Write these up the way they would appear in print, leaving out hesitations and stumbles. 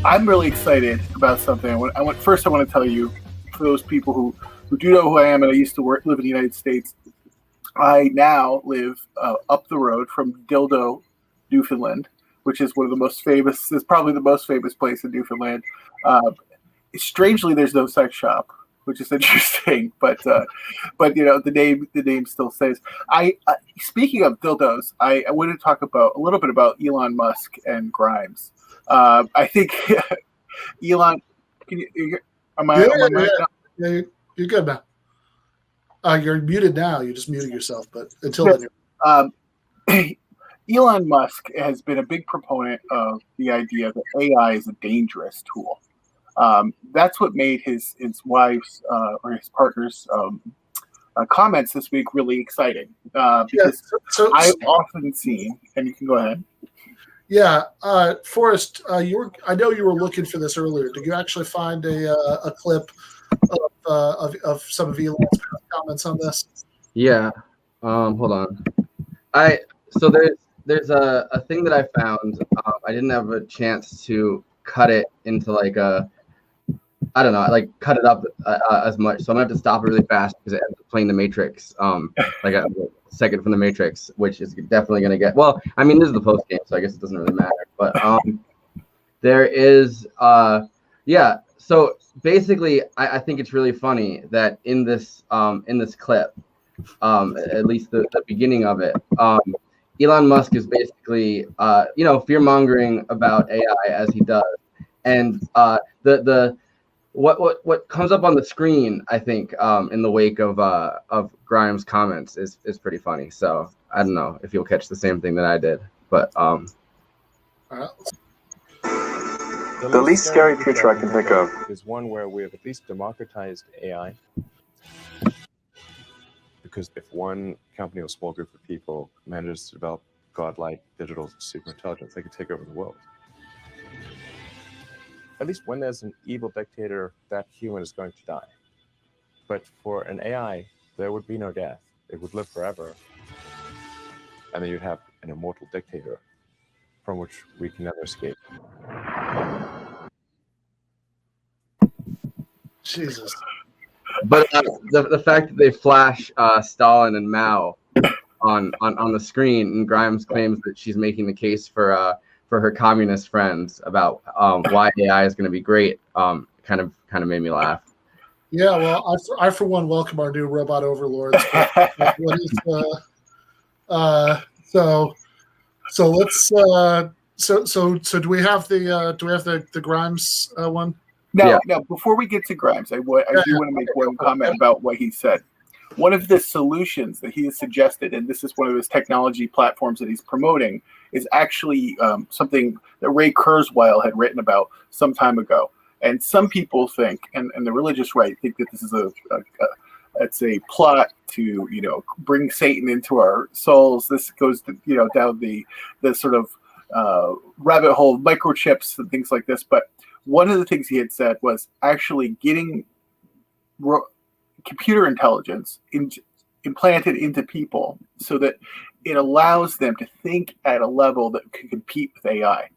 I'm really excited about something. First, I want to tell you, for those people who do know who I am, and I used to live in the United States, I now live up the road from Dildo, Newfoundland, which is one of the most famous. Is probably the most famous place in Newfoundland. Strangely, there's no sex shop, which is interesting. But the name still stays. Speaking of dildos, I want to talk about a little bit about Elon Musk and Grimes. I think Elon. Am I right now? Yeah, you're good now. You're muted now. You just muted yourself, but until then. Elon Musk has been a big proponent of the idea that AI is a dangerous tool. That's what made his wife's or his partner's comments this week really exciting. Because I've often seen, and you can go ahead. Yeah, Forrest, I know you were looking for this earlier. Did you actually find a clip of some of Elon's comments on this? Yeah. Hold on. So there's a thing that I found. I didn't have a chance to cut it into cut it up as much. So I'm gonna have to stop it really fast because it ends up playing the Matrix. Like a second from the Matrix, which is definitely gonna get. Well, I mean, this is the post game, so I guess it doesn't really matter. But there is So basically, I think it's really funny that in this clip, at least the beginning of it, Elon Musk is basically fear mongering about AI as he does, and what comes up on the screen, I think, in the wake of Grimes' comments is pretty funny. So I don't know if you'll catch the same thing that I did, but The least scary future I can think of is one where we have at least democratized AI. Because if one company or small group of people manages to develop godlike digital superintelligence, they could take over the world. At least when there's an evil dictator, that human is going to die. But for an AI, there would be no death. It would live forever. And then you'd have an immortal dictator from which we can never escape. Jesus. But the fact that they flash Stalin and Mao on the screen, and Grimes claims that she's making the case for her communist friends about why AI is going to be great, kind of made me laugh. Yeah, well, I for one welcome our new robot overlords. So let's. So do we have the Grimes one? No. Before we get to Grimes, I do want to make one comment about what he said. One of the solutions that he has suggested, and this is one of his technology platforms that he's promoting, is actually something that Ray Kurzweil had written about some time ago. And some people think, and the religious right think that this is it's a plot to bring Satan into our souls. This goes down the sort of rabbit hole of microchips and things like this. But one of the things he had said was actually getting computer intelligence implanted into people so that it allows them to think at a level that can compete with AI.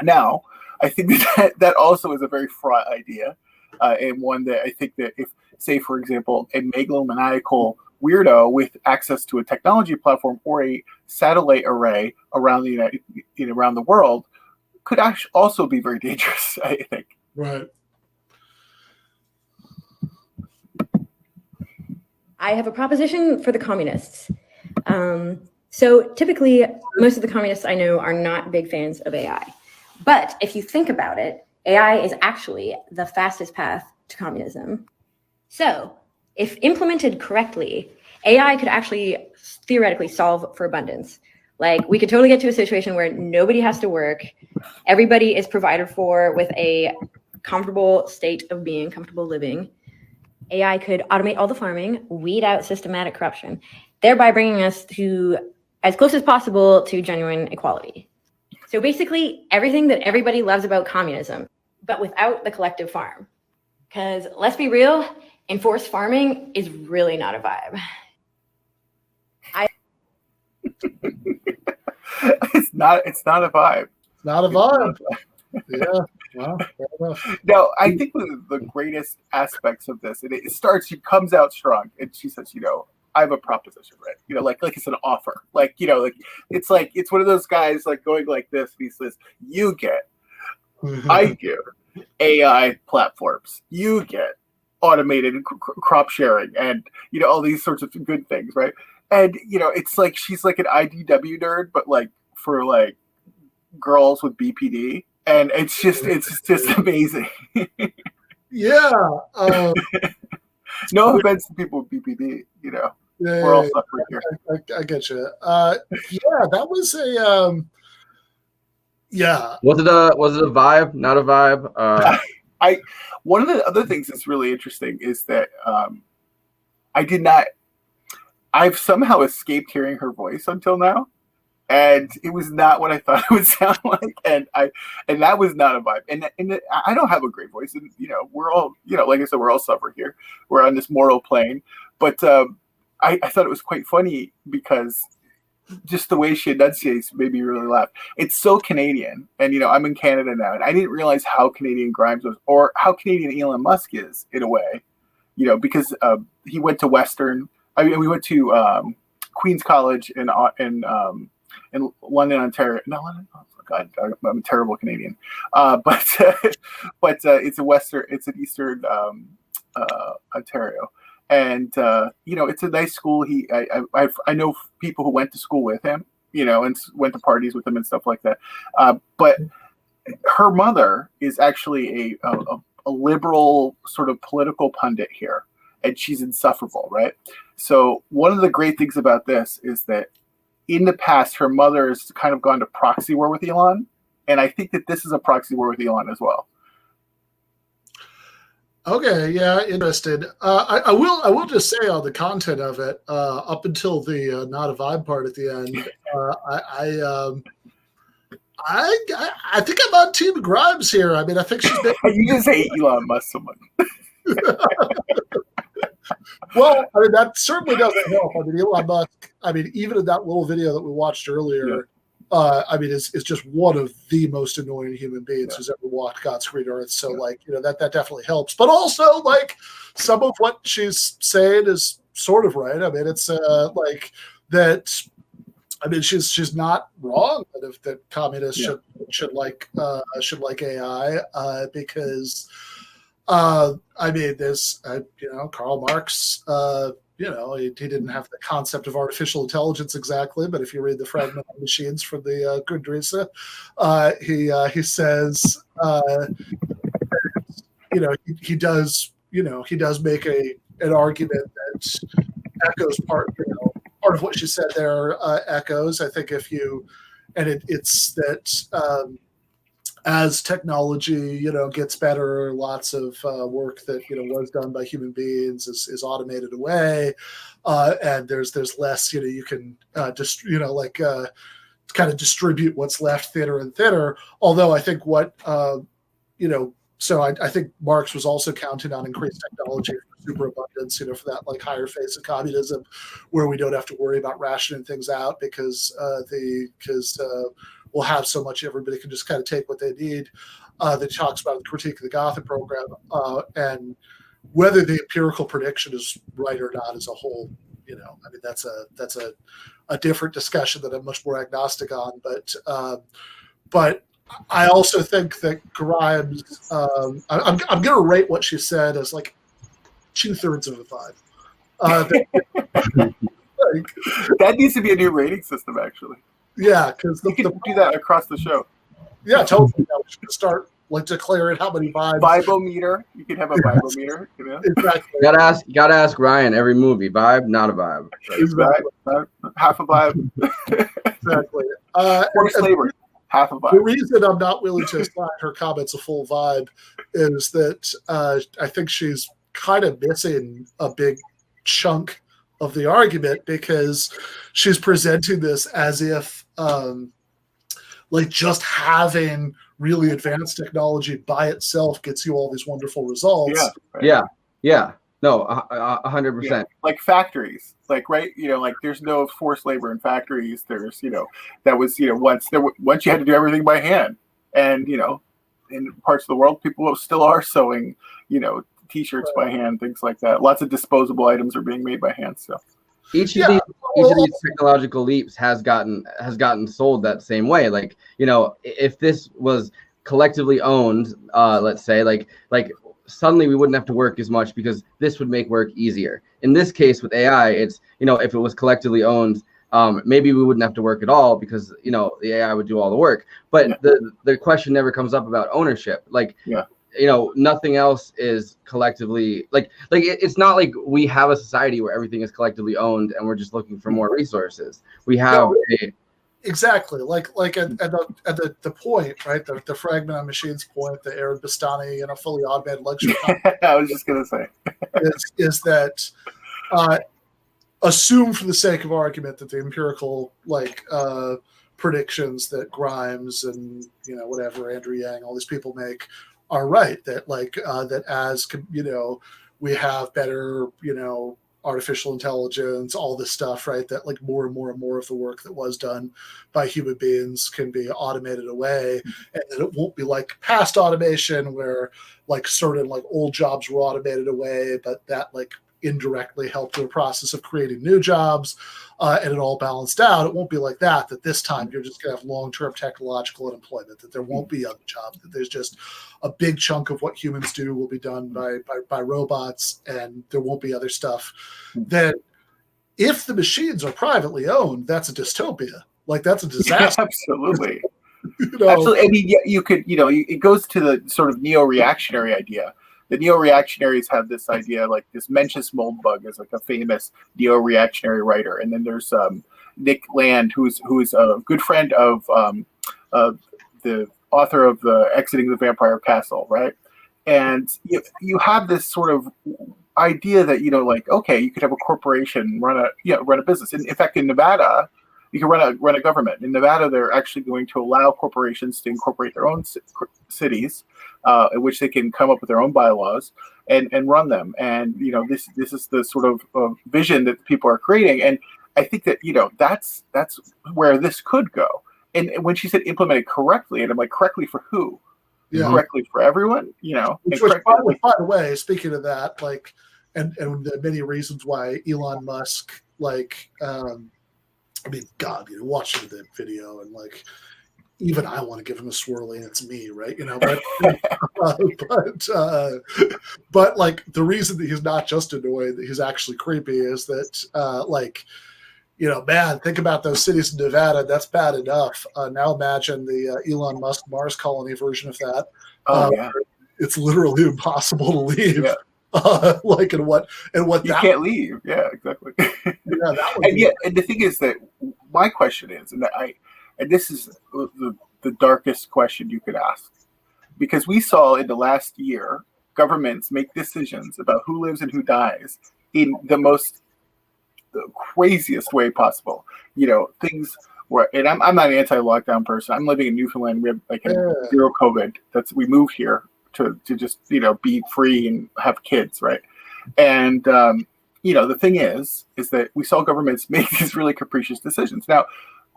Now, I think that also is a very fraught idea, and one that I think that if, say, for example, a megalomaniacal weirdo with access to a technology platform or a satellite array around around the world could actually also be very dangerous, I think. Right. I have a proposition for the communists. So typically, most of the communists I know are not big fans of AI. But if you think about it, AI is actually the fastest path to communism. So if implemented correctly, AI could actually theoretically solve for abundance. Like, we could totally get to a situation where nobody has to work. Everybody is provided for with a comfortable state of being, comfortable living. AI could automate all the farming, weed out systematic corruption, thereby bringing us to as close as possible to genuine equality. So basically, everything that everybody loves about communism, but without the collective farm. Because let's be real, enforced farming is really not a vibe. It's not a vibe. Not a vibe. Yeah. Well, fair enough. No, I think one of the greatest aspects of this, and it starts, she comes out strong, and she says, I have a proposition, right? Like it's an offer. Like it's one of those guys like going like this, and he says, you get, I give AI platforms, you get automated crop sharing, and all these sorts of good things, right? And it's like she's like an IDW nerd, but like for like girls with BPD, and it's just amazing. Yeah. No offense to people with BPD, we're all suffering here. I get you. Yeah, that was a yeah. Was it a vibe? Not a vibe? One of the other things that's really interesting is that I've somehow escaped hearing her voice until now, and it was not what I thought it would sound like, and that was not a vibe. And I don't have a great voice, and we're all like I said, we're all suffering here. We're on this mortal plane, but I thought it was quite funny because just the way she enunciates made me really laugh. It's so Canadian, and I'm in Canada now, and I didn't realize how Canadian Grimes was, or how Canadian Elon Musk is in a way, because he went to Western. I mean, we went to Queen's College in London, Ontario. No, London. Oh God, I'm a terrible Canadian. But it's an Eastern Ontario. And it's a nice school. I know people who went to school with him, and went to parties with him and stuff like that. But her mother is actually a liberal sort of political pundit here, and she's insufferable, right? So one of the great things about this is that in the past, her mother has kind of gone to proxy war with Elon, and I think that this is a proxy war with Elon as well. Okay, yeah, interested. I will just say on the content of it, up until the not a vibe part at the end, I think I'm on Team Grimes here. I mean, I think she's been. You just hate Elon Musk so much. Well, I mean, that certainly doesn't help. I mean, Elon Musk, even in that little video that we watched earlier, is just one of the most annoying human beings who's ever walked God's green earth. So, that definitely helps. But also, like, some of what she's saying is sort of right. I mean, it's like that. I mean, she's not wrong that communists should like AI because. There's, Karl Marx, he didn't have the concept of artificial intelligence exactly, but if you read the Fragment of Machines from the Grundrisse, he says, he does make an argument that echoes part of what she said there, echoes. I think it's that, as technology, gets better, lots of work that was done by human beings is automated away, and there's less. You can just kind of distribute what's left thinner and thinner. Although I think so I think Marx was also counting on increased technology for superabundance, for that like higher phase of communism, where we don't have to worry about rationing things out because we'll have so much everybody can just kind of take what they need. That talks about the critique of the Gothic program, and whether the empirical prediction is right or not as a whole. That's a different discussion that I'm much more agnostic on. But I also think that Grimes, I'm going to rate what she said as like 2/3 of a 5. That needs to be a new rating system, actually. Yeah, because you can do that across the show. Yeah, totally. We should start declaring how many vibes. Vibometer. You can have a vibometer. Exactly. Gotta ask Ryan every movie. Vibe, not a vibe. Exactly. Half a vibe. Exactly. Forced labor. Half a vibe. The reason I'm not willing to assign her comments a full vibe is that I think she's kind of missing a big chunk of the argument, because she's presenting this as if just having really advanced technology by itself gets you all these wonderful results. Yeah. No, 100%. Like factories, right? There's no forced labor in factories. There's, that was, once you had to do everything by hand, and in parts of the world, people still are sewing, T-shirts by hand, things like that. Lots of disposable items are being made by hand. So each of these technological leaps has gotten sold that same way. Like, if this was collectively owned, let's say, like suddenly we wouldn't have to work as much because this would make work easier. In this case with AI, it's, if it was collectively owned, maybe we wouldn't have to work at all because, the AI would do all the work. But the question never comes up about ownership. Like, nothing else is collectively it's not like we have a society where everything is collectively owned and we're just looking for more resources. We have exactly like at the point, right? The fragment on machines point, the Aaron Bastani, fully automated luxury. I was just gonna say is that assume for the sake of argument that the empirical predictions that Grimes and whatever Andrew Yang, all these people make are right, that that as we have better artificial intelligence, all this stuff, right, that more and more and more of the work that was done by human beings can be automated away, and that it won't be like past automation where certain old jobs were automated away, but that indirectly helped the process of creating new jobs, and it all balanced out. It won't be like that this time you're just going to have long-term technological unemployment, that there won't be other jobs, that there's just a big chunk of what humans do will be done by robots, and there won't be other stuff. Then if the machines are privately owned, that's a dystopia. That's a disaster. Absolutely. Absolutely. I mean, you could, it goes to the sort of neo-reactionary idea. The neo-reactionaries have this idea, this Mencius Moldbug is a famous neo-reactionary writer, and then there's Nick Land, who's a good friend of the author of the Exiting the Vampire Castle, right? And you have this sort of idea that okay, you could have a corporation run a business. And in fact, in Nevada, you can run a government. In Nevada, they're actually going to allow corporations to incorporate their own cities, in which they can come up with their own bylaws and run them. And this is the sort of vision that people are creating. And I think that that's where this could go. And when she said implemented correctly, and I'm like, correctly for who? Yeah. Correctly for everyone, Which by the way, speaking of that, and the many reasons why Elon Musk, God, watching the video and even I want to give him a swirly, and it's me, right? But the reason that he's not just annoyed, that he's actually creepy, is that man, think about those cities in Nevada. That's bad enough. Now imagine the Elon Musk Mars colony version of that. It's literally impossible to leave. Yeah. And what you can't leave. Yeah, exactly. And the thing is that my question is, and this is the darkest question you could ask, because we saw in the last year governments make decisions about who lives and who dies in the craziest way possible. Things where, and I'm not an anti-lockdown person. I'm living in Newfoundland. We have zero COVID. We moved here to just be free and have kids, right? And the thing is that we saw governments make these really capricious decisions. Now,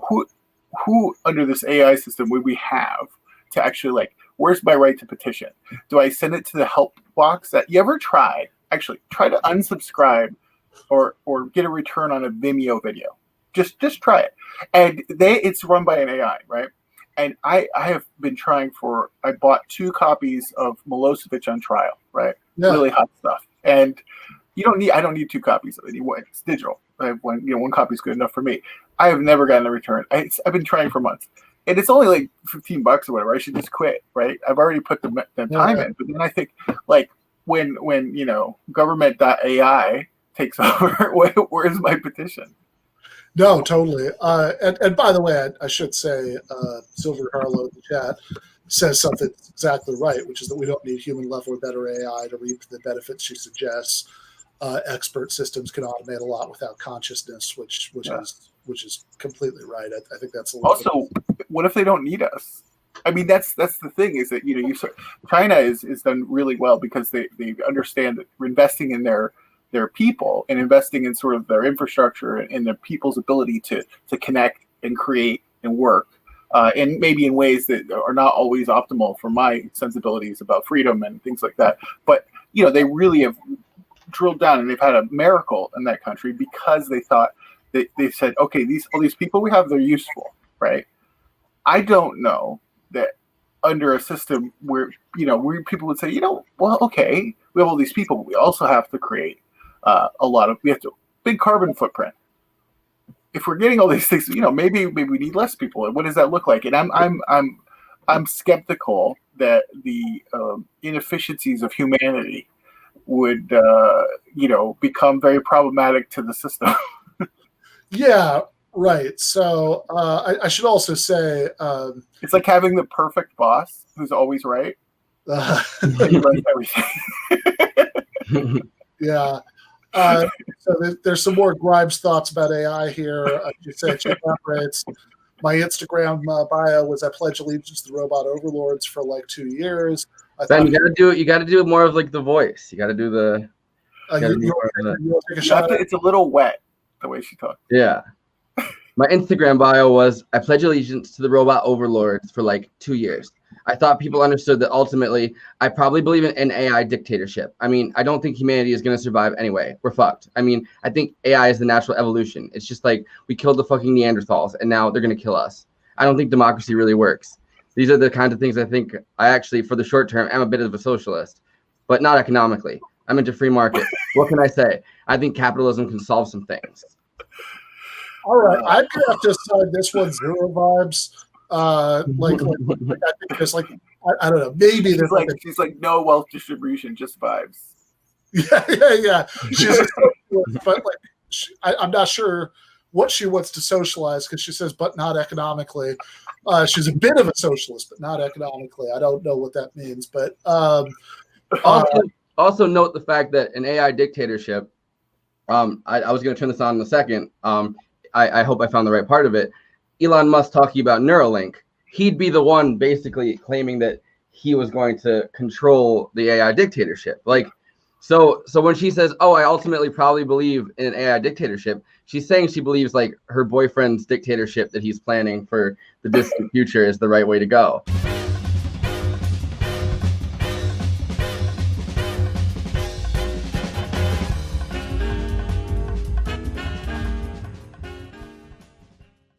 who under this AI system would we have to actually where's my right to petition? Do I send it to the help box? That you ever try to unsubscribe or get a return on a Vimeo video? Just try it. And it's run by an AI, right? And I have been trying I bought 2 copies of Milosevic on Trial, right? Yeah. Really hot stuff. And I don't need 2 copies of it anyway. It's digital. I have one copy is good enough for me. I have never gotten a return. I've been trying for months. And it's only $15 or whatever. I should just quit, right? I've already put the time in. But then I think when government.ai takes over, where's my petition? No, totally. And by the way, I should say, Silver Harlow in the chat says something exactly right, which is that we don't need human level or better AI to reap the benefits she suggests. Expert systems can automate a lot without consciousness, which is completely right. I think that's also. What if they don't need us? I mean, that's the thing, is that China is done really well because they understand that we're investing in their people and investing in sort of their infrastructure and their people's ability to connect and create and work. and maybe in ways that are not always optimal for my sensibilities about freedom and things like that. But they really have drilled down, and they've had a miracle in that country because they thought they said, okay, all these people we have, they're useful, right? I don't know that under a system where where people would say, well, okay, we have all these people, but we also have to create we have to big carbon footprint. If we're getting all these things, maybe we need less people. And what does that look like? And I'm skeptical that the inefficiencies of humanity would become very problematic to the system. Yeah, right. So I should also say it's like having the perfect boss who's always right. He runs everything. Yeah. So there's some more Grimes thoughts about AI here. She said she elaborates. My Instagram bio was I pledge allegiance to the robot overlords for like 2 years. Ben, you gotta do more of like the voice. You gotta do the. It's a little wet the way she talks. Yeah. My Instagram bio was I pledge allegiance to the robot overlords for like 2 years. I thought people understood that ultimately I probably believe in an AI dictatorship. I mean, I don't think humanity is going to survive anyway. We're fucked. I mean, I think AI is the natural evolution. It's just like we killed the fucking Neanderthals and now they're going to kill us. I don't think democracy really works. These are the kinds of things I think I actually, for the short term, am a bit of a socialist, but not economically. I'm into free market. What can I say? I think capitalism can solve some things. All right. I'm going to have to side this one zero vibes. I think there's like I don't know, maybe there's she's like no wealth distribution, just vibes. Yeah. She's but I'm not sure what she wants to socialize because she says, but not economically. She's a bit of a socialist, but not economically. I don't know what that means, but also note the fact that an AI dictatorship. I was going to turn this on in a second. I hope I found the right part of it. Elon Musk talking about Neurallink, he'd be the one basically claiming that he was going to control the AI dictatorship. So when she says, "Oh, I ultimately probably believe in an AI dictatorship," she's saying she believes like her boyfriend's dictatorship that he's planning for the distant future is the right way to go.